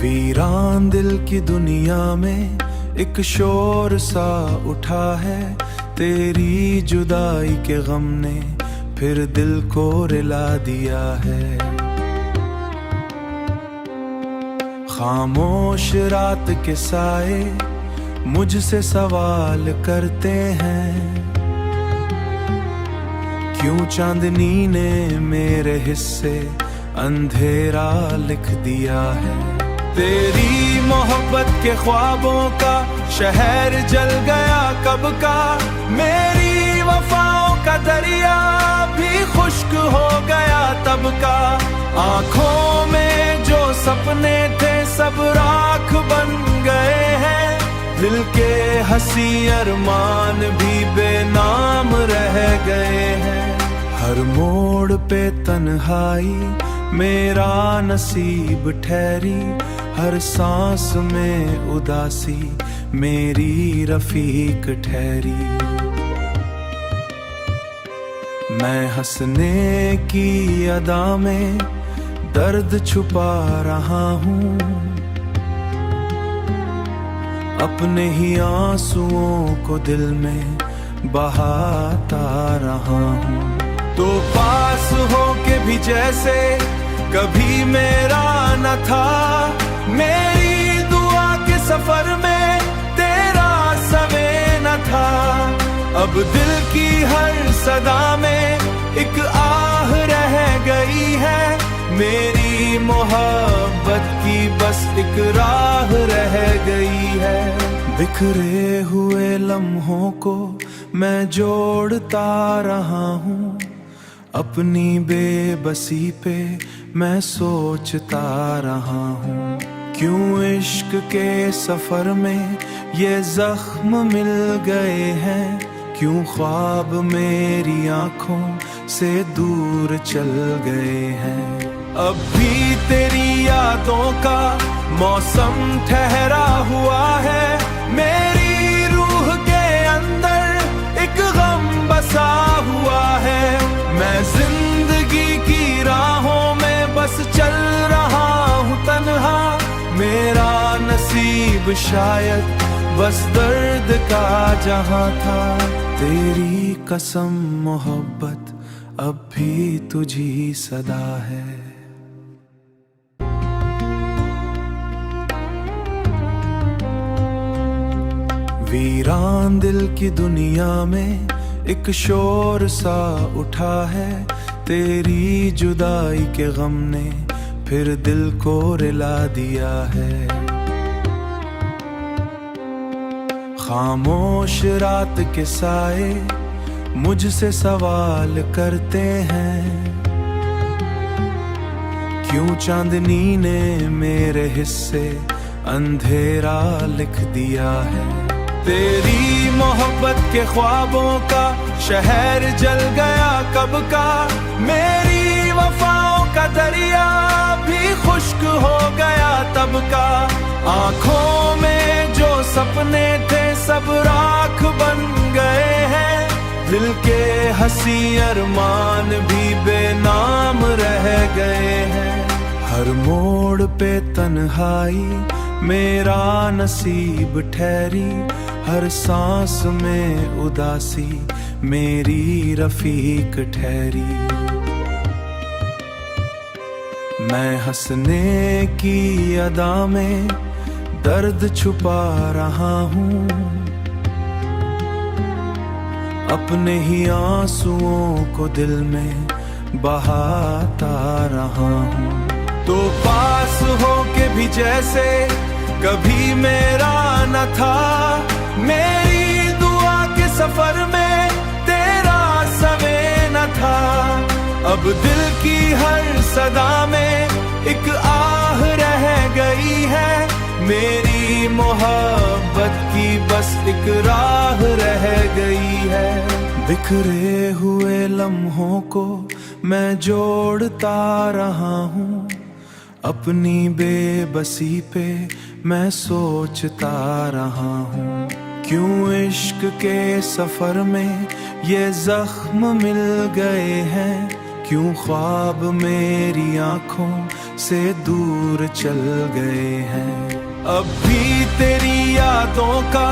वीरान दिल की दुनिया में एक शोर सा उठा है। तेरी जुदाई के गम ने फिर दिल को रिला दिया है। खामोश रात के साए मुझसे सवाल करते हैं, क्यों चांदनी ने मेरे हिस्से अंधेरा लिख दिया है। तेरी मोहब्बत के ख्वाबों का शहर जल गया कब का, मेरी वफाओं का दरिया भी खुश्क हो गया तब का। आंखों में जो सपने थे सब राख बन गए हैं, दिल के हंसी अरमान भी बेनाम रह गए हैं। हर मोड़ पे तन्हाई मेरा नसीब ठहरी, हर सांस में उदासी मेरी रफीक ठहरी। मैं हंसने की अदा में दर्द छुपा रहा हूँ, अपने ही आंसुओं को दिल में बहाता रहा हूँ। तो पास हो के भी जैसे कभी मेरा न था, मेरी दुआ के सफर में तेरा समय न था। अब दिल की हर सदा में एक आह रह गई है, मेरी मोहब्बत की बस एक राह रह गई है। बिखरे हुए लम्हों को मैं जोड़ता रहा हूँ, अपनी बेबसी पे मैं सोचता रहा हूँ। क्यों इश्क के सफर में ये जख्म मिल गए हैं, क्यों ख्वाब मेरी आंखों से दूर चल गए हैं। अब भी तेरी यादों का मौसम ठहरा हुआ है, मेरी रूह के अंदर एक गम बसा हुआ है। मैं जिंदगी की राहों में बस चल रहा हूँ तन्हा, मेरा नसीब शायद बस दर्द का जहां था। तेरी कसम मोहब्बत अब भी तुझी सदा है। वीरान दिल की दुनिया में एक शोर सा उठा है, तेरी जुदाई के गम ने फिर दिल को रिला दिया है। खामोश रात के साए मुझसे सवाल करते हैं, क्यों चांदनी ने मेरे हिस्से अंधेरा लिख दिया है। तेरी मोहब्बत के ख्वाबों का शहर जल गया कब का, मेरी वफाओं का दरिया भी खुश्क हो गया तब का। आंखों में जो सपने थे सब राख बन गए हैं, दिल के हंसी अरमान भी बेनाम रह गए हैं। हर मोड़ पे तन्हाई मेरा नसीब ठहरी, हर सांस में उदासी मेरी रफीक ठहरी। मैं हंसने की अदा में दर्द छुपा रहा हूँ, अपने ही आंसुओं को दिल में बहाता रहा हूँ। तो पास हो के भी जैसे कभी मेरा न था, मेरी दुआ के सफर में तेरा समय न था। अब दिल की हर सदा में एक आह रह गई है, मेरी मोहब्बत की बस एक राह रह गई है। बिखरे हुए लम्हों को मैं जोड़ता रहा हूँ, अपनी बेबसी पे मैं सोचता रहा हूँ। क्यों इश्क के सफर में ये जख्म मिल गए हैं, क्यों ख्वाब मेरी आंखों से दूर चल गए हैं। अब भी तेरी यादों का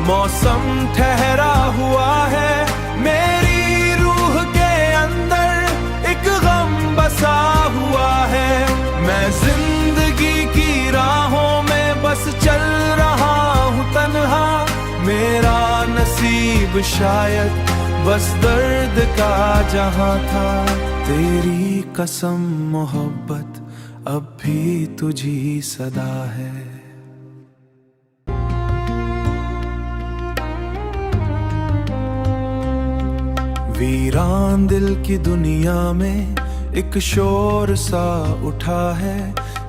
मौसम ठहरा हुआ है, मेरी रूह के अंदर एक गम बसा हुआ है। मैं जिंदगी की राहों में बस चल रहा हूँ तन्हा, मेरा नसीब शायद बस दर्द का जहां था। तेरी कसम मोहब्बत अब भी तुझी सदा है। वीरान दिल की दुनिया में एक शोर सा उठा है,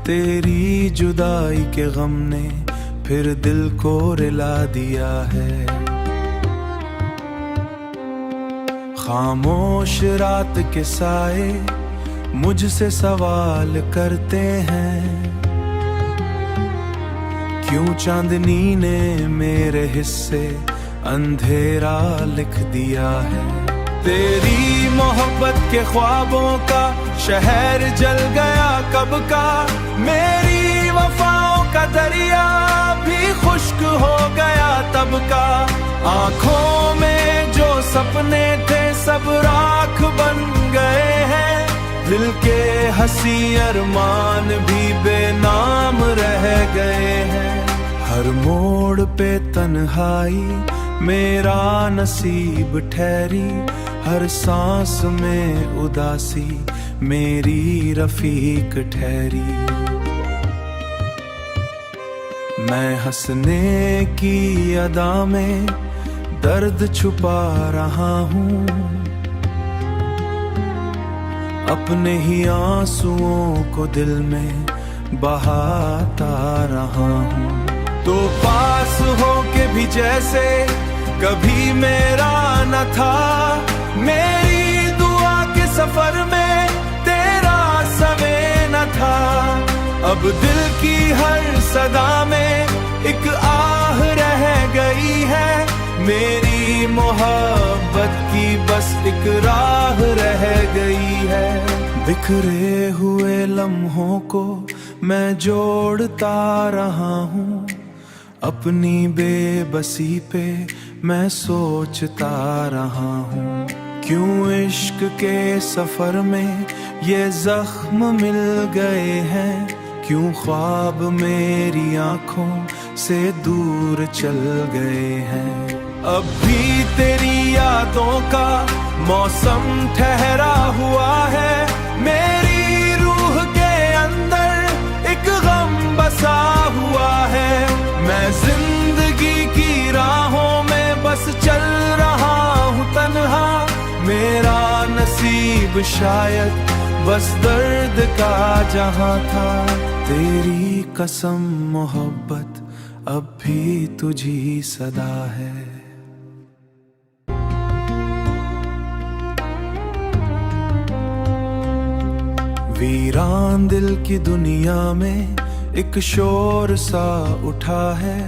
तेरी जुदाई के गम ने फिर दिल को रिला दिया है। खामोश रात के साए मुझसे सवाल करते हैं, क्यों चांदनी ने मेरे हिस्से अंधेरा लिख दिया है। तेरी मोहब्बत के ख्वाबों का शहर जल गया कब का, मेरी वफाओं का दरिया भी खुश्क हो गया तब का। आंखों में जो सपने थे सब राख बन गए हैं, दिल के हंसी अरमान भी बेनाम रह गए हैं। हर मोड़ पे तन्हाई मेरा नसीब ठहरी, हर सांस में उदासी मेरी रफीक ठहरी। मैं हंसने की अदा में दर्द छुपा रहा हूँ, अपने ही आंसुओं को दिल में बहाता रहा हूँ। तो पास हो के भी जैसे कभी मेरा न था, मेरी दुआ के सफर में तेरा समय न था। अब दिल की हर सदा में एक आह रह गई है, मेरी मोहब्बत की बस एक राह रह गई है। बिखरे हुए लम्हों को मैं जोड़ता रहा हूँ, अपनी बेबसी पे मैं सोचता रहा हूँ। क्यों इश्क के सफर में ये जख्म मिल गए हैं, क्यों ख्वाब मेरी आंखों से दूर चल गए हैं। अब भी तेरी यादों का मौसम ठहरा हुआ है, मेरी रूह के अंदर एक गम बसा हुआ है। मैं जिंदगी की राहों में बस चल रहा हूँ तन्हा, मेरा नसीब शायद बस दर्द का जहां था। तेरी कसम मोहब्बत अब भी तुझी सदा है। वीरान दिल की दुनिया में एक शोर सा उठा है,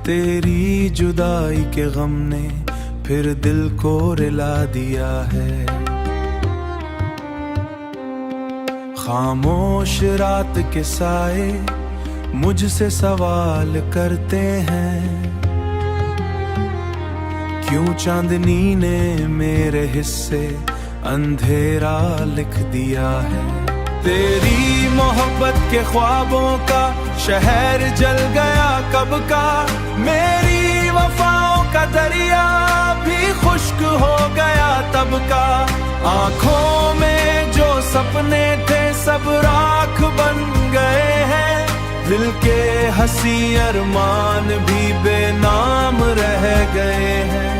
तेरी जुदाई के गम ने फिर दिल को रिला दिया है। खामोश रात के साए मुझसे सवाल करते हैं, क्यों चांदनी ने मेरे हिस्से अंधेरा लिख दिया है। तेरी मोहब्बत के ख्वाबों का शहर जल गया कब का, मेरी वफाओं का दरिया भी खुश्क हो गया तब का। आंखों में जो सपने थे सब राख बन गए हैं, दिल के हंसी अरमान भी बेनाम रह गए हैं।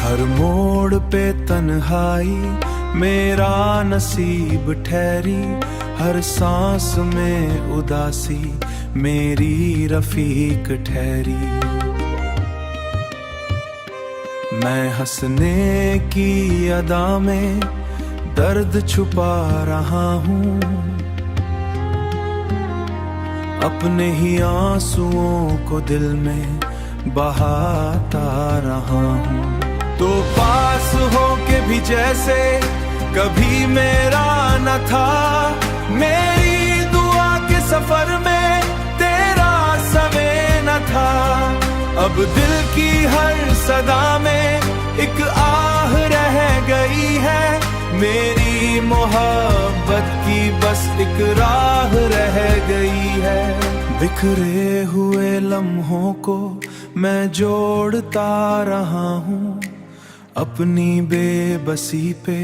हर मोड़ पे तन्हाई मेरा नसीब ठहरी, हर सांस में उदासी मेरी रफीक ठहरी। मैं हंसने की अदा में दर्द छुपा रहा हूँ, अपने ही आंसुओं को दिल में बहाता रहा हूँ। तो पास हो के भी जैसे कभी मेरा न था, मेरी दुआ के अब दिल की हर सदा में एक आह रह गई है, मेरी मोहब्बत की बस एक राह रह गई है। बिखरे हुए लम्हों को मैं जोड़ता रहा हूँ, अपनी बेबसी पे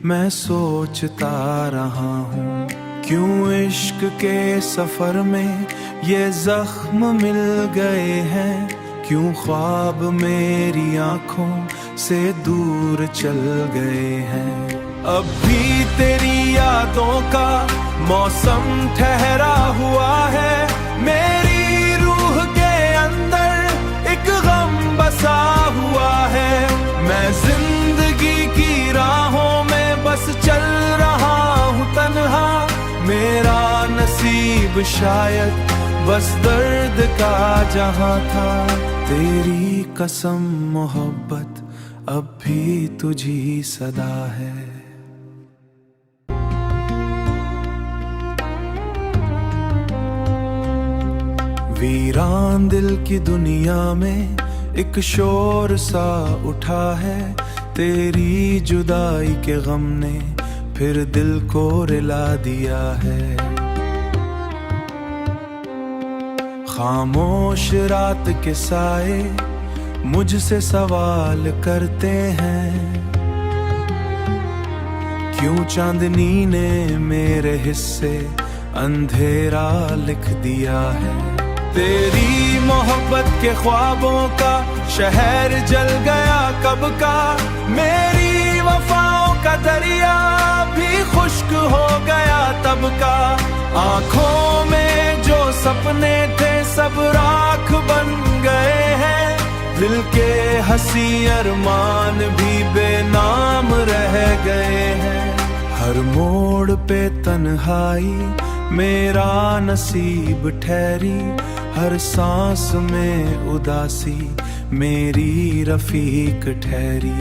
मैं सोचता रहा हूँ। क्यों इश्क के सफर में ये जख्म मिल गए हैं, क्यों ख्वाब मेरी आंखों से दूर चल गए हैं। अब भी तेरी यादों का मौसम ठहरा हुआ है, मेरी रूह के अंदर एक गम बसा हुआ है। मैं जिंदगी की राहों में बस चल रहा हूँ तन्हा, मेरा नसीब शायद बस दर्द का जहां था। तेरी कसम मोहब्बत अब भी तुझी सदा है। वीरान दिल की दुनिया में एक शोर सा उठा है, तेरी जुदाई के गम ने फिर दिल को रिला दिया है। खामोश रात के साए मुझसे सवाल करते हैं, क्यों चांदनी ने मेरे हिस्से अंधेरा लिख दिया है। तेरी मोहब्बत के ख्वाबों का शहर जल गया कब का, मेरी वफाओं का दरिया भी खुश्क हो गया तब का। आंखों में जो सपने थे सब राख बन गए हैं, दिल के हंसी अरमान भी बेनाम रह गए हैं। हर मोड़ पे तन्हाई मेरा नसीब ठहरी, हर सांस में उदासी मेरी रफीक ठहरी।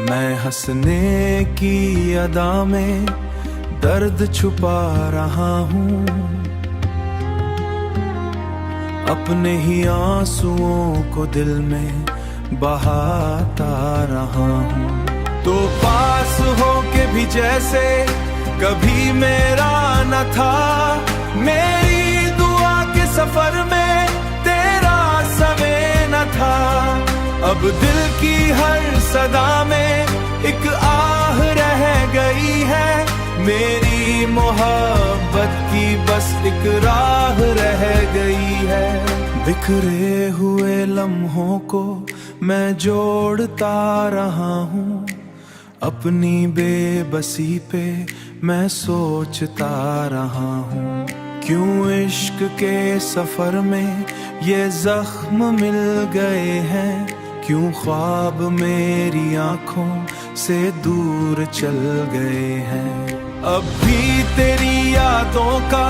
मैं हंसने की अदा में दर्द छुपा रहा हूँ, अपने ही आंसुओं को दिल में बहाता रहा हूँ। तो पास हो के भी जैसे कभी मेरा न था, मेरी दुआ के सफर में तेरा समय न था। अब दिल की हर सदा में एक आह रह गई है, मेरी मोहब्बत की बस एक राह रह गई है। बिखरे हुए लम्हों को मैं जोड़ता रहा हूँ, अपनी बेबसी पे मैं सोचता रहा हूँ। क्यों इश्क के सफर में ये जख्म मिल गए हैं, क्यों ख्वाब मेरी आंखों से दूर चल गए हैं। अब भी तेरी यादों का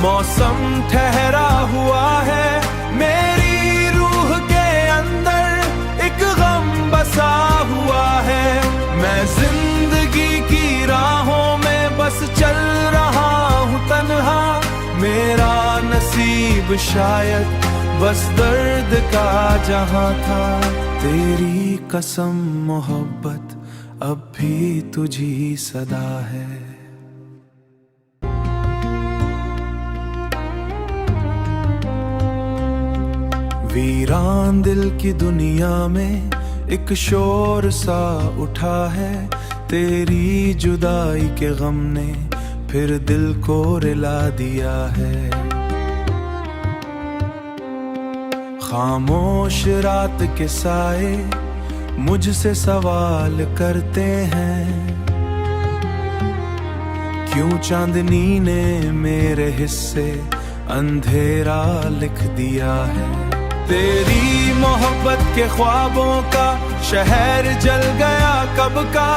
मौसम ठहरा हुआ है, मेरी रूह के अंदर एक गम बसा हुआ है। मैं जिंदगी की राहों में बस चल रहा हूँ तन्हा, मेरा नसीब शायद बस दर्द का जहां था। तेरी कसम मोहब्बत अब भी तुझी सदा है। वीरान दिल की दुनिया में एक शोर सा उठा है, तेरी जुदाई के गम ने फिर दिल को रिला दिया है। खामोश रात के साए मुझसे सवाल करते हैं, क्यों चांदनी ने मेरे हिस्से अंधेरा लिख दिया है। तेरी मोहब्बत के ख्वाबों का शहर जल गया कब का,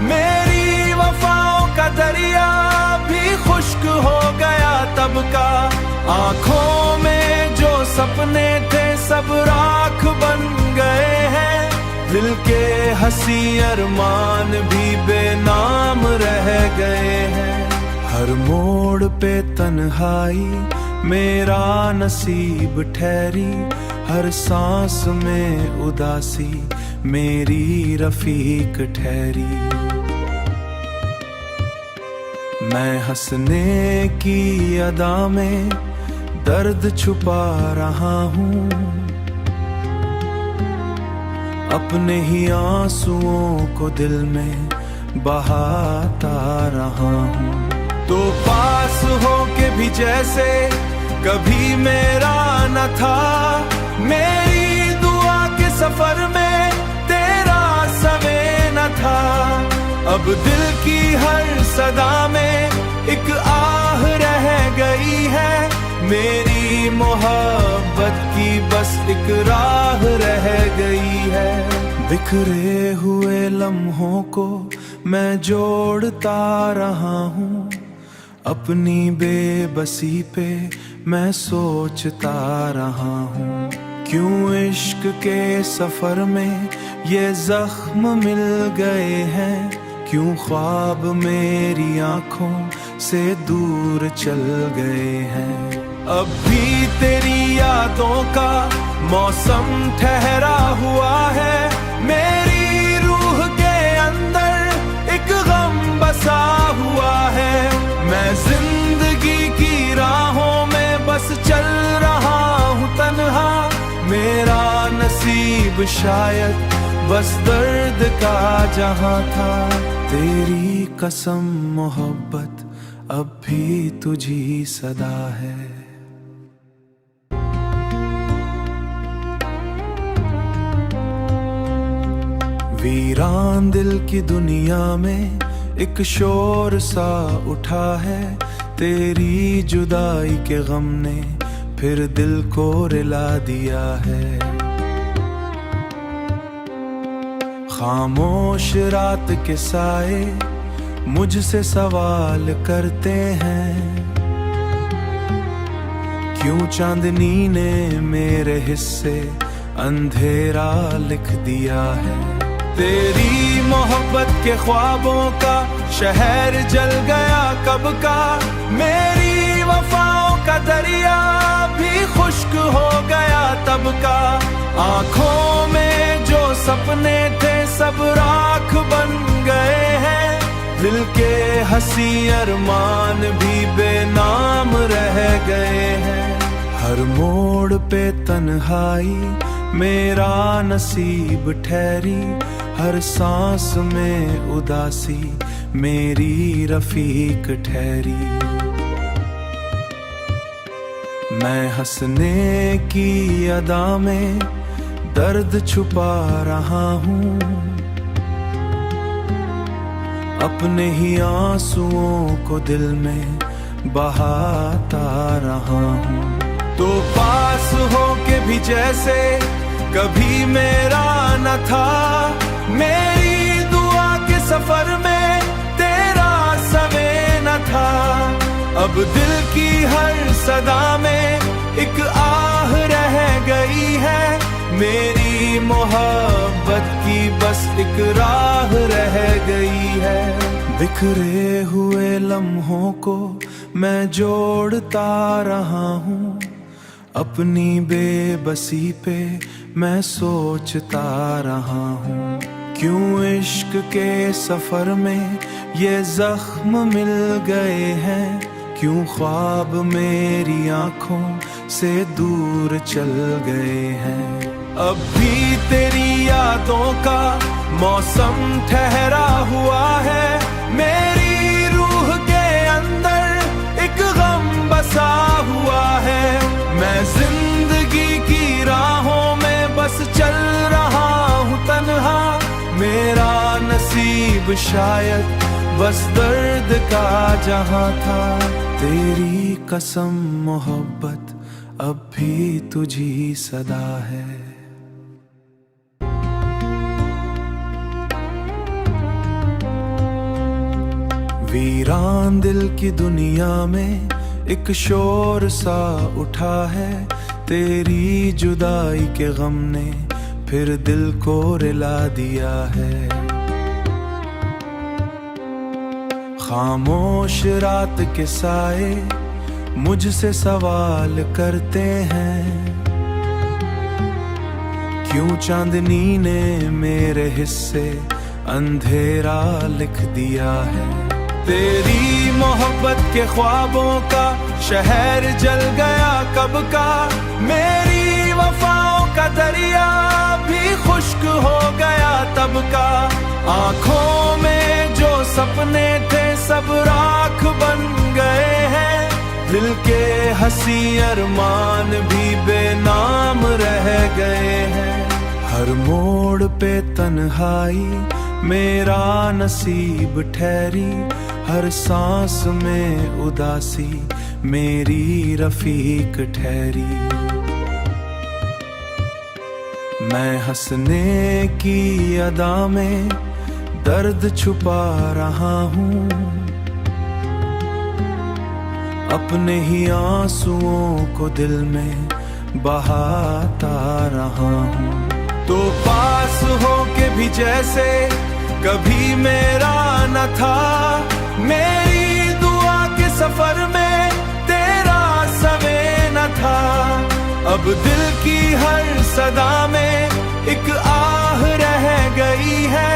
मेरी वफाओं का दरिया भी खुश्क हो गया तब का। आंखों में जो सपने थे सब राख बन गए हैं, दिल के हंसी अरमान भी बेनाम रह गए हैं। हर मोड़ पे तन्हाई मेरा नसीब ठहरी हर सांस में उदासी मेरी रफीक ठहरी। मैं हंसने की अदा में दर्द छुपा रहा हूँ, अपने ही आंसुओं को दिल में बहाता रहा हूँ। तो पास हो के भी जैसे कभी मेरा न था, मेरी दुआ के सफर में तेरा समय न था। अब दिल की हर सदा में एक आह रह गई है, मेरी मोहब्बत की बस एक राह रह गई है। बिखरे हुए लम्हों को मैं जोड़ता रहा हूँ, अपनी बेबसी पे मैं सोचता रहा हूँ। क्यों इश्क के सफर में ये जख्म मिल गए हैं, क्यों ख्वाब मेरी आंखों से दूर चल गए हैं। अब भी तेरी यादों का मौसम ठहरा हुआ है, मेरी रूह के अंदर एक गम बसा हुआ है। मैं जिंदगी की राहों में बस चल रहा हूँ तन्हा, मेरा नसीब शायद बस दर्द का जहां था। तेरी कसम मोहब्बत अब भी तुझी सदा है। वीरान दिल की दुनिया में एक शोर सा उठा है, तेरी जुदाई के गम ने फिर दिल को रिला दिया है। खामोश रात के साए मुझसे सवाल करते हैं, क्यों चांदनी ने मेरे हिस्से अंधेरा लिख दिया है। तेरी मोहब्बत के ख्वाबों का शहर जल गया कब का, मेरी वफाओं का दरिया भी खुश्क हो गया तब का। आंखों में जो सपने थे सब राख बन गए हैं, दिल के हंसी अरमान भी बेनाम रह गए हैं। हर मोड़ पे तन्हाई मेरा नसीब ठहरी, हर सांस में उदासी मेरी रफीक ठहरी। मैं हंसने की अदा में दर्द छुपा रहा हूँ, अपने ही आंसुओं को दिल में बहाता रहा हूँ। तो पास हो के भी जैसे कभी मेरा न था, मेरी दुआ के सफर में तेरा समय न था। अब दिल की हर सदा में एक आह रह गई है, मेरी मोहब्बत की बस एक राह रह गई है। बिखरे हुए लम्हों को मैं जोड़ता रहा हूँ, अपनी बेबसी पे मैं सोचता रहा हूँ। क्यों इश्क के सफर में ये जख्म मिल गए हैं, क्यों ख्वाब मेरी आंखों से दूर चल गए हैं। अब भी तेरी यादों का मौसम ठहरा हुआ है, मेरी रूह के अंदर एक गम बसा हुआ है। मैं जिंदगी की राहों में बस चल रहा हूँ तन्हा, मेरा नसीब शायद बस दर्द का जहां था। तेरी कसम मोहब्बत अब भी तुझी सदा है। वीरान दिल की दुनिया में एक शोर सा उठा है, तेरी जुदाई के गम ने फिर दिल को रिला दिया है। खामोश रात के साए मुझसे सवाल करते हैं, क्यों चांदनी ने मेरे हिस्से अंधेरा लिख दिया है। तेरी मोहब्बत के ख्वाबों का शहर जल गया कब का, मेरी वफाओं का दरिया भी खुश्क हो गया तब का। आंखों में जो सपने थे सब राख बन गए हैं, दिल के हंसी अरमान भी बेनाम रह गए हैं। हर मोड़ पे तन्हाई मेरा नसीब ठहरी, हर सांस में उदासी मेरी रफीक ठहरी। मैं हंसने की अदा में दर्द छुपा रहा हूँ, अपने ही आंसुओं को दिल में बहाता रहा हूँ। तो पास हो के भी जैसे कभी मेरा न था, मेरी दुआ के सफर में तेरा समय न था। अब दिल की हर सदा में एक आह रह गई है,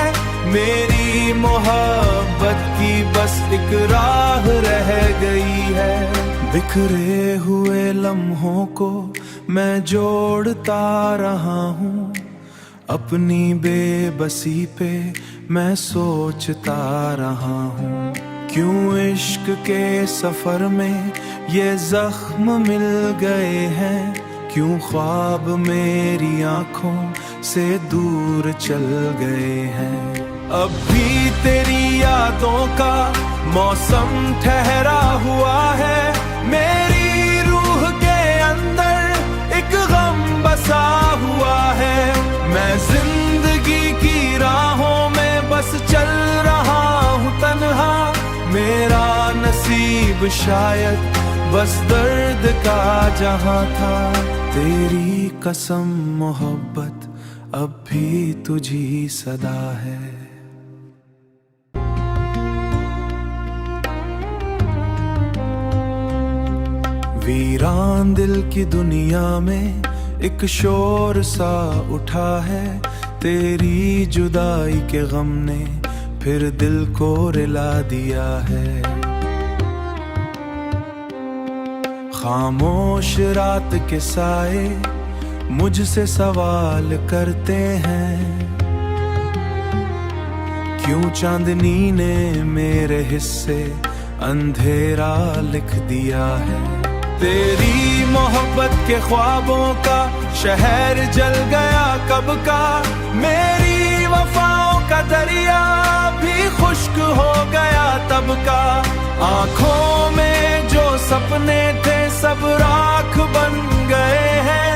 मेरी मोहब्बत की बस एक राह रह गई है। बिखरे हुए लम्हों को मैं जोड़ता रहा हूँ, अपनी बेबसी पे मैं सोचता रहा हूँ। क्यों इश्क के सफर में ये जख्म मिल गए हैं, क्यों ख्वाब मेरी आंखों से दूर चल गए हैं। अब भी तेरी यादों का मौसम ठहरा हुआ है, मेरी रूह के अंदर एक गम बसा हुआ है। मैं जिंदगी की राहों में बस चल रहा हूँ तन्हा, मेरा नसीब शायद बस दर्द का जहां था। तेरी कसम मोहब्बत अब भी तुझी सदा है। वीरान दिल की दुनिया में एक शोर सा उठा है, तेरी जुदाई के गम ने फिर दिल को रिला दिया है। खामोश रात के साए मुझसे सवाल करते हैं, क्यों चांदनी ने मेरे हिस्से अंधेरा लिख दिया है। तेरी मोहब्बत के ख्वाबों का शहर जल गया कब का, मेरी वफाओं का दरिया भी खुश्क हो गया तब का। आंखों में जो सपने थे सब राख बन गए हैं,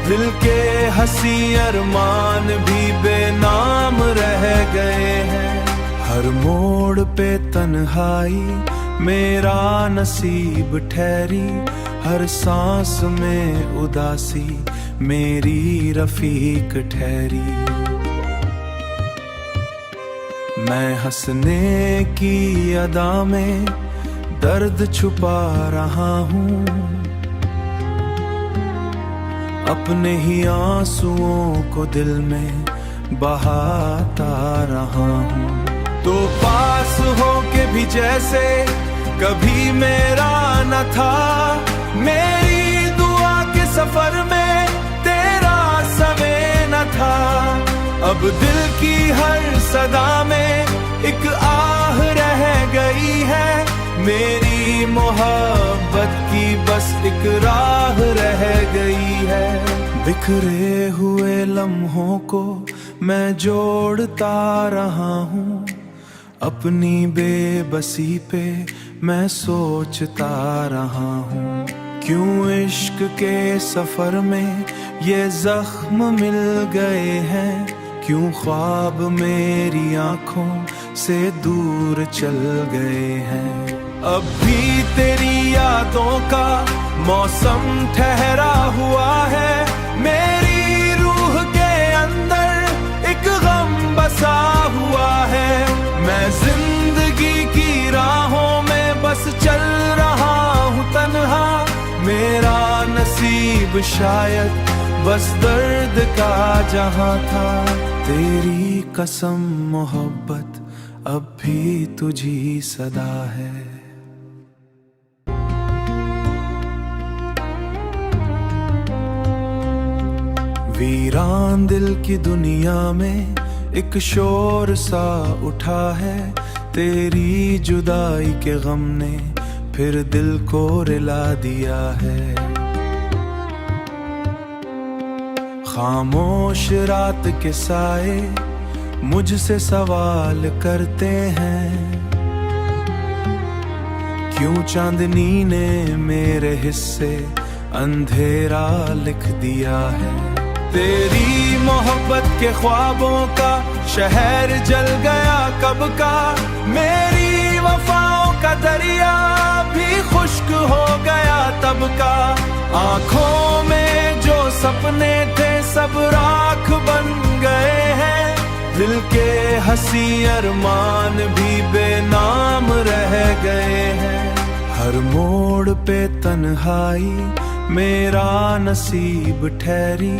दिल के हंसी अरमान भी बेनाम रह गए हैं। हर मोड़ पे तन्हाई मेरा नसीब ठहरी, हर सांस में उदासी मेरी रफीक ठहरी। मैं हंसने की अदा में दर्द छुपा रहा हूँ, अपने ही आंसुओं को दिल में बहाता रहा हूँ। तो पास हो के भी जैसे कभी मेरा न था, मेरी दुआ के सफर में तेरा समय न था। अब दिल की हर सदा में एक आह रह गई है, मेरी मोहब्बत की बस एक राह रह गई है। बिखरे हुए लम्हों को मैं जोड़ता रहा हूँ, अपनी बेबसी पे मैं सोचता रहा हूँ। क्यों इश्क के सफर में ये जख्म मिल गए हैं, क्यों ख्वाब मेरी आंखों से दूर चल गए हैं। अब भी तेरी यादों का मौसम ठहरा हुआ है, मेरी रूह के अंदर एक गम बसा हुआ है। मैं जिंदगी की राहों में बस चल रहा हूँ तन्हा, नसीब शायद बस दर्द का जहां था। तेरी कसम मोहब्बत अब भी तुझी सदा है। वीरान दिल की दुनिया में एक शोर सा उठा है। तेरी जुदाई के गम ने फिर दिल को रिला दिया है। खामोश रात के साए मुझसे सवाल करते हैं, क्यों चांदनी ने मेरे हिस्से अंधेरा लिख दिया है। तेरी मोहब्बत के ख्वाबों का शहर जल गया कब का। मेरी वफाओं का दरिया भी खुश्क हो गया तब का। आंखों में जो सपने थे सब राख बन गए हैं। दिल के हंसी अरमान भी बेनाम रह गए हैं। हर मोड़ पे तन्हाई मेरा नसीब ठहरी।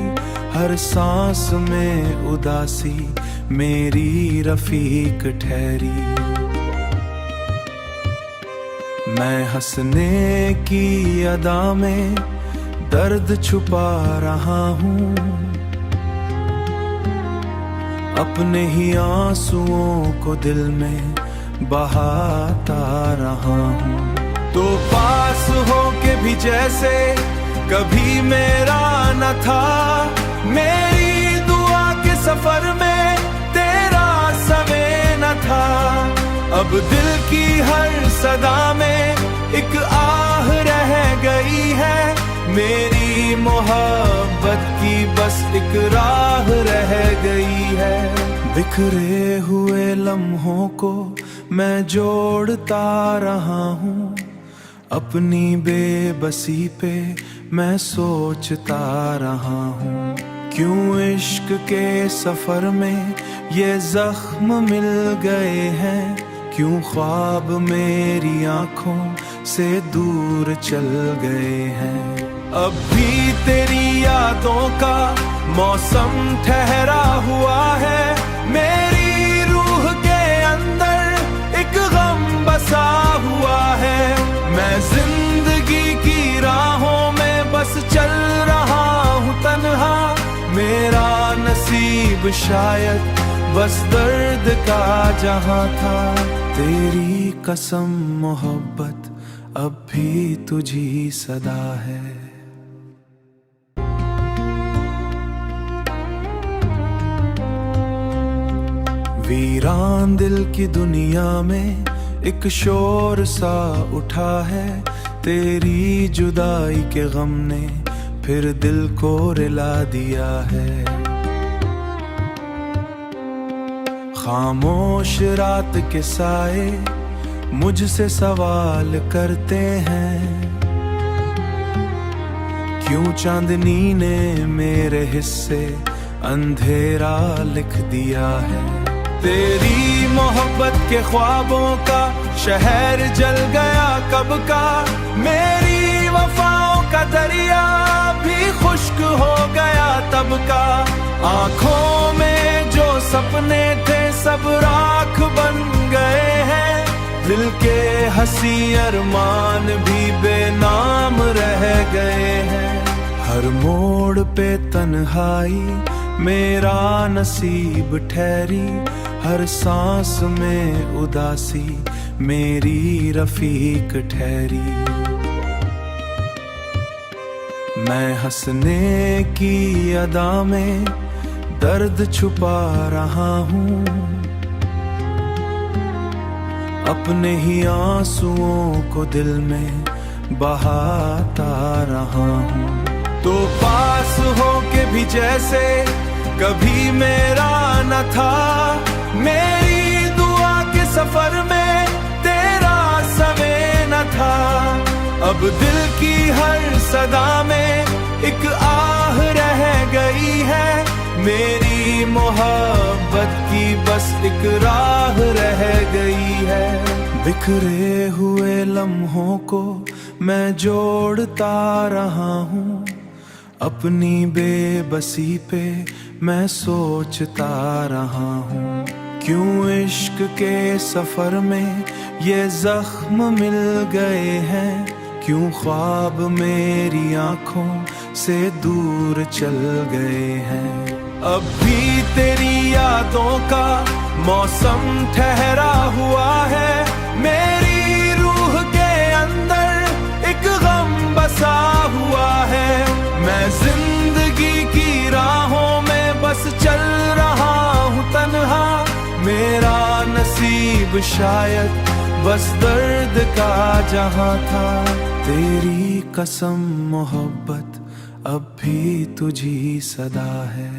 हर सांस में उदासी मेरी रफीक ठहरी। मैं हंसने की अदा में दर्द छुपा रहा हूँ। अपने ही आंसुओं को दिल में बहाता रहा हूँ। तो पास हो के भी जैसे कभी मेरा न था। मेरी दुआ के सफर में तेरा समय न था। अब दिल की हर सदा में एक आह रह गई है। मेरी मोहब्बत की बस एक राह रह गई है। बिखरे हुए लम्हों को मैं जोड़ता रहा हूँ। अपनी बेबसी पे मैं सोचता रहा हूँ। क्यों इश्क के सफर में ये जख्म मिल गए हैं। क्यों ख्वाब मेरी आंखों से दूर चल गए हैं। अब भी तेरी यादों का मौसम ठहरा हुआ है। मेरी रूह के अंदर एक गम बसा हुआ है। मैं जिंदगी की राहों में बस चल रहा हूँ तन्हा। मेरा नसीब शायद बस दर्द का जहां था। तेरी कसम मोहब्बत अब भी तुझी सदा है। वीरान दिल की दुनिया में एक शोर सा उठा है। तेरी जुदाई के गम ने फिर दिल को रिला दिया है। खामोश रात के साए मुझसे सवाल करते हैं, क्यों चांदनी ने मेरे हिस्से अंधेरा लिख दिया है। तेरी मोहब्बत के ख्वाबों का शहर जल गया कब का। मेरी वफाओं का दरिया भी खुश्क हो गया तब का। आंखों में जो सपने थे सब राख बन गए हैं। दिल के हंसी अरमान भी बेनाम रह गए हैं। हर मोड़ पे तन्हाई मेरा नसीब ठहरी। हर सांस में उदासी मेरी रफीक ठहरी। मैं हंसने की अदा में दर्द छुपा रहा हूँ। अपने ही आंसुओं को दिल में बहाता रहा हूँ। तो पास हो के भी जैसे कभी मेरा न था। मेरी दुआ के सफर में तेरा समय न था। अब दिल की हर सदा में एक आह रह गई है। मेरी मोहब्बत की बस एक राह रह गई है। बिखरे हुए लम्हों को मैं जोड़ता रहा हूँ। अपनी बेबसी पे मैं सोचता रहा हूँ, क्यों इश्क के सफर में ये जख्म मिल गए हैं, क्यों ख्वाब मेरी आंखों से दूर चल गए हैं। अब भी तेरी यादों का मौसम ठहरा हुआ है, मेरी रूह के अंदर एक गम बसा हुआ है। मैं जिंदगी की राहों में बस चल रहा हूँ तन्हा, मेरा नसीब शायद बस दर्द का जहां था। तेरी कसम मोहब्बत अब भी तुझी सदा है।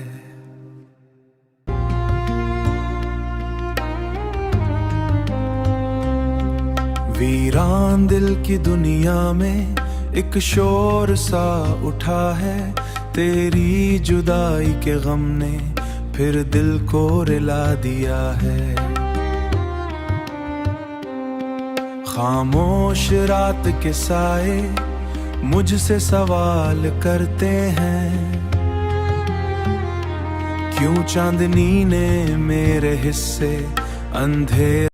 वीरान दिल की दुनिया में एक शोर सा उठा है, तेरी जुदाई के गम ने फिर दिल को रिला दिया है। खामोश रात के साए मुझसे सवाल करते हैं, क्यों चांदनी ने मेरे हिस्से अंधेर